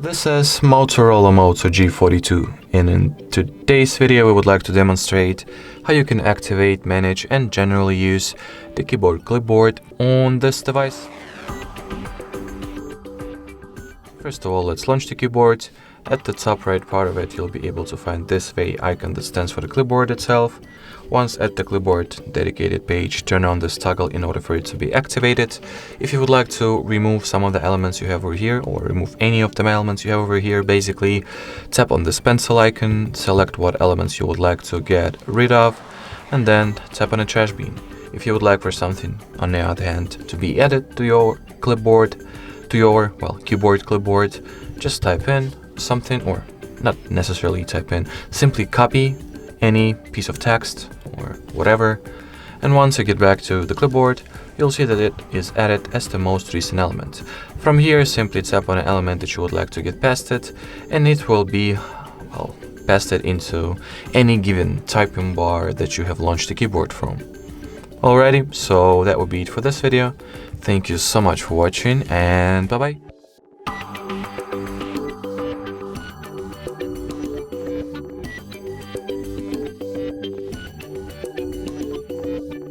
This is Motorola Moto G42, and in today's video we would like to demonstrate how you can activate, manage and generally use the keyboard clipboard on this device. First of all, let's launch the keyboard. At the top right part of it, you'll be able to find this V icon that stands for the clipboard itself. Once at the clipboard dedicated page, turn on this toggle in order for it to be activated. If you would like to remove some of the elements you have over here, or remove any of the elements you have over here, basically tap on this pencil icon, select what elements you would like to get rid of, and then tap on a trash bin. If you would like for something, on the other hand, to be added to your clipboard, to your, keyboard clipboard, just type in something, or not necessarily type in, simply copy any piece of text or whatever, and once you get back to the clipboard, you'll see that it is added as the most recent element. From here, simply tap on an element that you would like to get pasted, and it will be, pasted into any given typing bar that you have launched the keyboard from. Alrighty, so that would be it for this video. Thank you so much for watching, and bye bye.